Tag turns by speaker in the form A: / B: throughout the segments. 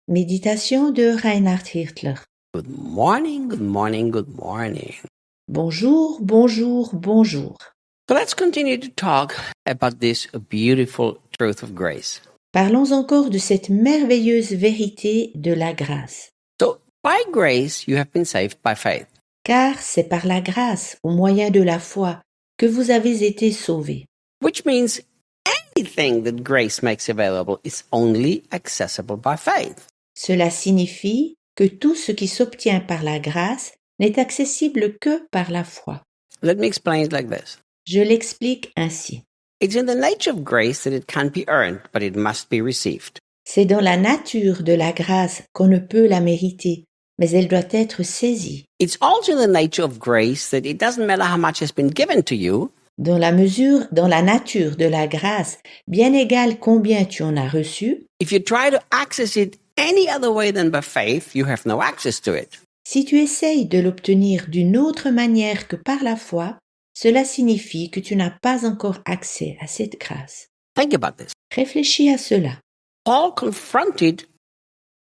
A: Méditation de Reinhard Hirtler.
B: Good morning, good morning, good morning.
A: Bonjour, bonjour, bonjour.
B: So let's continue to talk about this beautiful truth of grace.
A: Parlons encore de cette merveilleuse vérité de la grâce.
B: So, by grace, you have been saved by faith.
A: Car c'est par la grâce, au moyen de la foi, que vous avez été sauvés.
B: Which means anything that grace makes available is only accessible by faith.
A: Cela signifie que tout ce qui s'obtient par la grâce n'est accessible que par la foi.
B: Let me explain it like this.
A: Je l'explique ainsi.
B: It's in the nature of grace that it can't be earned, but it must be received.
A: C'est dans la nature de la grâce qu'on ne peut la mériter, mais elle doit être saisie.
B: It's also in the nature of grace that it doesn't matter how much has been given to you,
A: Dans la nature de la grâce, bien égal combien tu en as reçu,
B: if you try to access it any other way than by faith, you have no access to it.
A: si tu essayes de l'obtenir d'une autre manière que par la foi, cela signifie que tu n'as pas encore accès à cette grâce.
B: Think about this.
A: Réfléchis à cela.
B: Paul confronted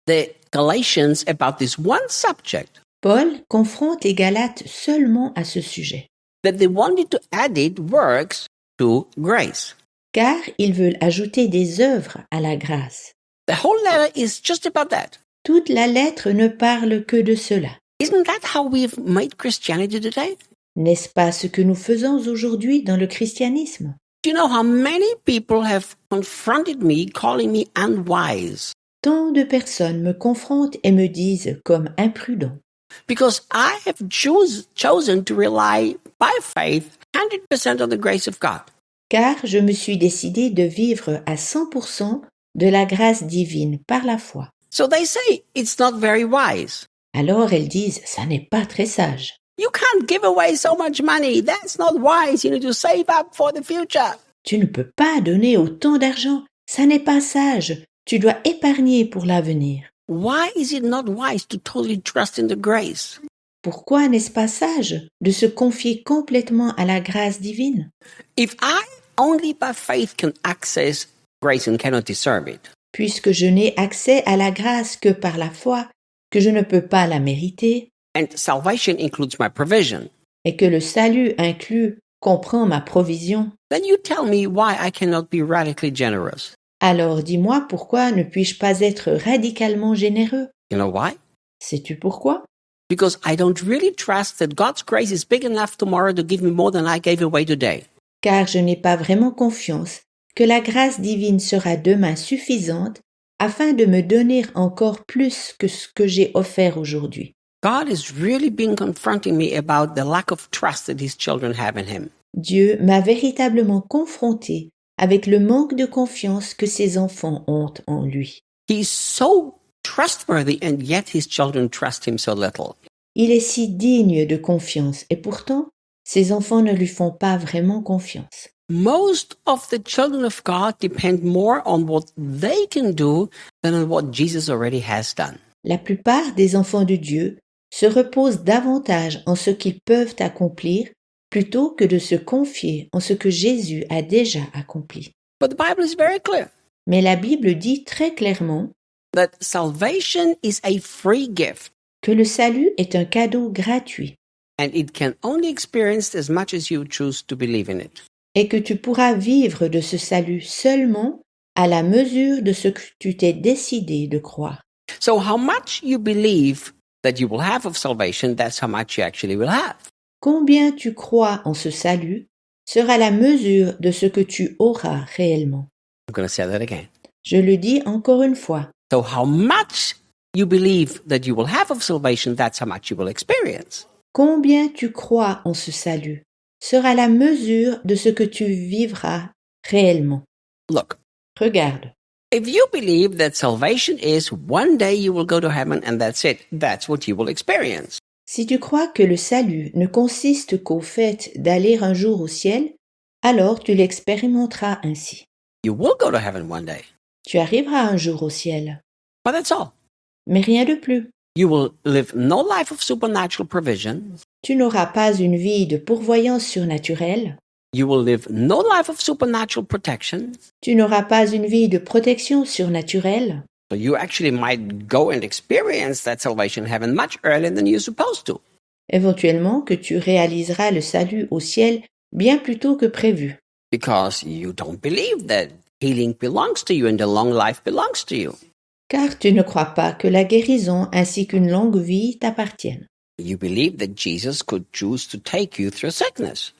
B: the Galatians about this one subject,
A: Paul confronte les Galates seulement à ce sujet,
B: that they wanted to add it works to grace.
A: car ils veulent ajouter des œuvres à la grâce.
B: The whole letter is just about that.
A: Toute la lettre ne parle que de cela.
B: Isn't that how we've made Christianity today?
A: N'est-ce pas ce que nous faisons aujourd'hui dans le christianisme?
B: Do you know how many people have confronted me, calling me unwise?
A: Tant de personnes me confrontent et me disent comme imprudent,
B: Because I have chosen to rely by faith 100% on the grace of God.
A: car je me suis décidé de vivre à 100% de la grâce divine par la foi.
B: So they say it's not very wise.
A: Alors elles disent, ça n'est pas très sage.
B: You can't give away so much money. That's not wise. You need to save up for the future.
A: Tu ne peux pas donner autant d'argent, ça n'est pas sage. Tu dois épargner pour l'avenir.
B: Why is it not wise to totally trust in the grace?
A: Pourquoi n'est-ce pas sage de se confier complètement à la grâce divine?
B: If I only by faith can access grace and cannot deserve it,
A: Puisque je n'ai accès à la grâce que par la foi, que je ne peux pas la mériter,
B: and salvation includes my provision,
A: et que le salut comprend ma provision,
B: then you tell me why I cannot be radically generous.
A: alors dis-moi pourquoi ne puis-je pas être radicalement généreux?
B: You know why?
A: Sais-tu pourquoi?
B: Because I don't really trust that God's grace is big enough tomorrow to give me more than I gave away today.
A: Car je n'ai pas vraiment confiance que la grâce divine sera demain suffisante afin de me donner encore plus que ce que j'ai offert aujourd'hui.
B: God has really been confronting me about the lack of trust that his children have in him.
A: Dieu m'a véritablement confronté avec le manque de confiance que ses enfants ont en lui.
B: He is so trustworthy and yet his children trust him so little.
A: Il est si digne de confiance et pourtant, ses enfants ne lui font pas vraiment confiance.
B: Most of the children of God depend more on what they can do than on what Jesus already has done.
A: La plupart des enfants de Dieu se reposent davantage en ce qu'ils peuvent accomplir plutôt que de se confier en ce que Jésus a déjà accompli.
B: But the Bible is very clear
A: Mais la Bible dit très clairement
B: that salvation is a free gift
A: que le salut est un cadeau gratuit
B: and it can only experience as much as you choose to believe in it.
A: et que tu pourras vivre de ce salut seulement à la mesure de ce que tu t'es décidé de croire.
B: So how much you believe that you will have of salvation, that's how much you actually will have.
A: Combien tu crois en ce salut sera la mesure de ce que tu auras réellement.
B: I'm going to say that again.
A: Je le dis encore une fois.
B: So how much you believe that you will have of salvation, that's how much you will experience.
A: Combien tu crois en ce salut sera la mesure de ce que tu vivras réellement.
B: Look,
A: Regarde,
B: if you believe that salvation is one day you will go to heaven and that's it, that's what you will experience.
A: si tu crois que le salut ne consiste qu'au fait d'aller un jour au ciel, alors tu l'expérimenteras ainsi.
B: You will go to heaven one day,
A: Tu arriveras un jour au ciel,
B: but that's all.
A: mais rien de plus.
B: You will live no life of supernatural provision.
A: Tu n'auras pas une vie de pourvoyance surnaturelle.
B: You will live no life of supernatural protection.
A: Tu n'auras pas une vie de protection surnaturelle.
B: So you actually might go and experience that salvation in heaven much earlier than you're supposed to.
A: Éventuellement que tu réaliseras le salut au ciel bien plus tôt que prévu,
B: Because you don't believe that healing belongs to you and the long life belongs to you.
A: car tu ne crois pas que la guérison ainsi qu'une longue vie t'appartiennent,
B: You believe that Jesus could choose to take you through sickness.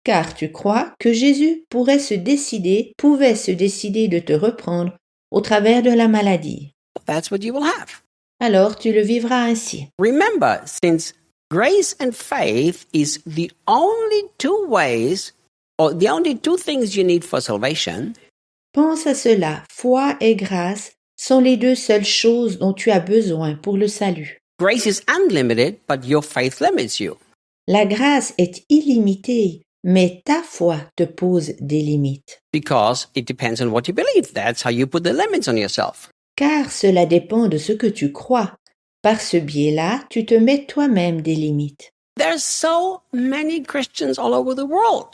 A: car tu crois que Jésus pouvait se décider de te reprendre au travers de la maladie.
B: That's what you will have.
A: Alors tu le vivras ainsi.
B: Remember, since grace and faith is the only two ways or the only two things you need for salvation,
A: Pense à cela, foi et grâce sont les deux seules choses dont tu as besoin pour le salut.
B: grace is unlimited, but your faith limits you.
A: La grâce est illimitée, mais ta foi te pose des limites,
B: Because it depends on what you believe. That's how you put the limits on yourself.
A: car cela dépend de ce que tu crois. Par ce biais-là, tu te mets toi-même des limites.
B: There's so many Christians all over the world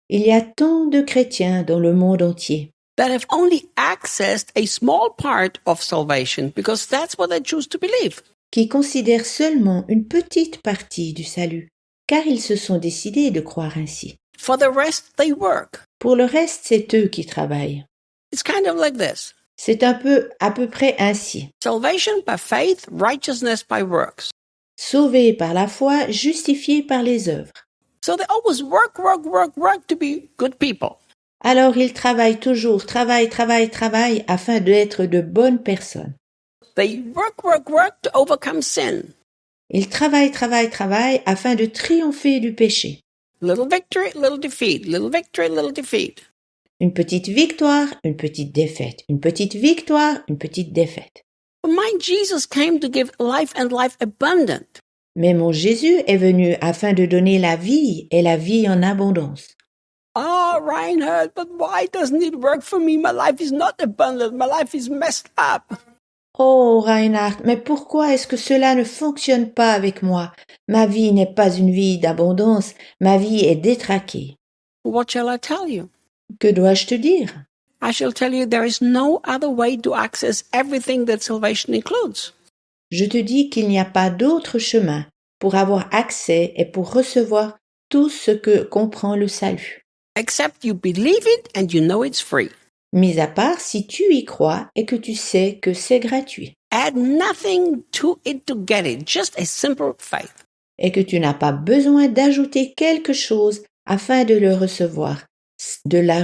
A: Il y a tant de chrétiens dans le monde entier
B: that have only accessed a small part of salvation because that's what they choose to believe.
A: qui considèrent seulement une petite partie du salut, car ils se sont décidés de croire ainsi.
B: For the rest, they work.
A: Pour le reste, c'est eux qui travaillent.
B: It's kind of like this.
A: C'est à peu près ainsi.
B: Salvation by faith, righteousness by works.
A: Sauvés par la foi, justifiés par les œuvres.
B: So they always work to be good people.
A: Alors ils travaillent toujours, travaillent afin d'être de bonnes personnes.
B: They work to overcome sin.
A: Ils travaillent afin de triompher du péché.
B: Little victory, little defeat. Little victory, little defeat.
A: Une petite victoire, une petite défaite. Une petite victoire, une petite défaite.
B: But my Jesus came to give life and life abundant.
A: Mais mon Jésus est venu afin de donner la vie et la vie en abondance.
B: Oh, Reinhard, but why doesn't it work for me? My life is not abundant. My life is messed up.
A: Oh, Reinhard, mais pourquoi est-ce que cela ne fonctionne pas avec moi? Ma vie n'est pas une vie d'abondance, ma vie est détraquée.
B: What shall I tell you?
A: Que dois-je te dire?
B: I shall tell you there is no other way to access everything that salvation includes.
A: Je te dis qu'il n'y a pas d'autre chemin pour avoir accès et pour recevoir tout ce que comprend le salut.
B: Except you believe it and you know it's free.
A: Mis à part si tu y crois et que tu sais que c'est gratuit.
B: Add nothing to it to get it, just a simple faith.
A: Et que tu n'as pas besoin d'ajouter quelque chose afin de la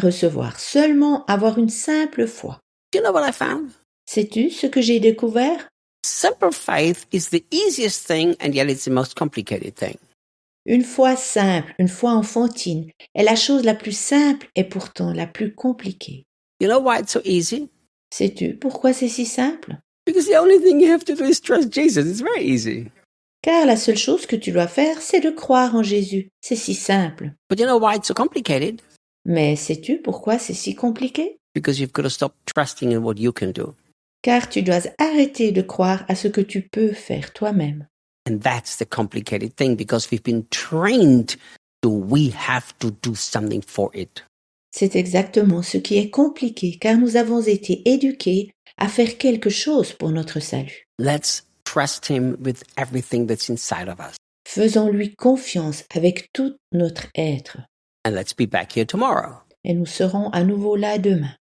A: recevoir, seulement avoir une simple foi.
B: Do you know what I found?
A: Sais-tu ce que j'ai découvert?
B: Simple faith is the easiest thing and yet it's the most complicated thing.
A: Une foi simple, une foi enfantine, est la chose la plus simple et pourtant la plus compliquée.
B: You know why it's so easy?
A: Sais-tu pourquoi c'est si simple?
B: Because the only thing you have to do is trust Jesus. It's very easy.
A: Car la seule chose que tu dois faire, c'est de croire en Jésus. C'est si simple.
B: But you know why it's so complicated?
A: Mais sais-tu pourquoi c'est si compliqué?
B: Because you've got to stop trusting in what you can do.
A: Car tu dois arrêter de croire à ce que tu peux faire toi-même.
B: And that's the complicated thing because we've been trained to we have to do something for it.
A: C'est exactement ce qui est compliqué car nous avons été éduqués à faire quelque chose pour notre salut.
B: Let's trust him with everything that's inside of us.
A: Faisons-lui confiance avec tout notre être.
B: And let's be back here tomorrow.
A: Et nous serons à nouveau là demain.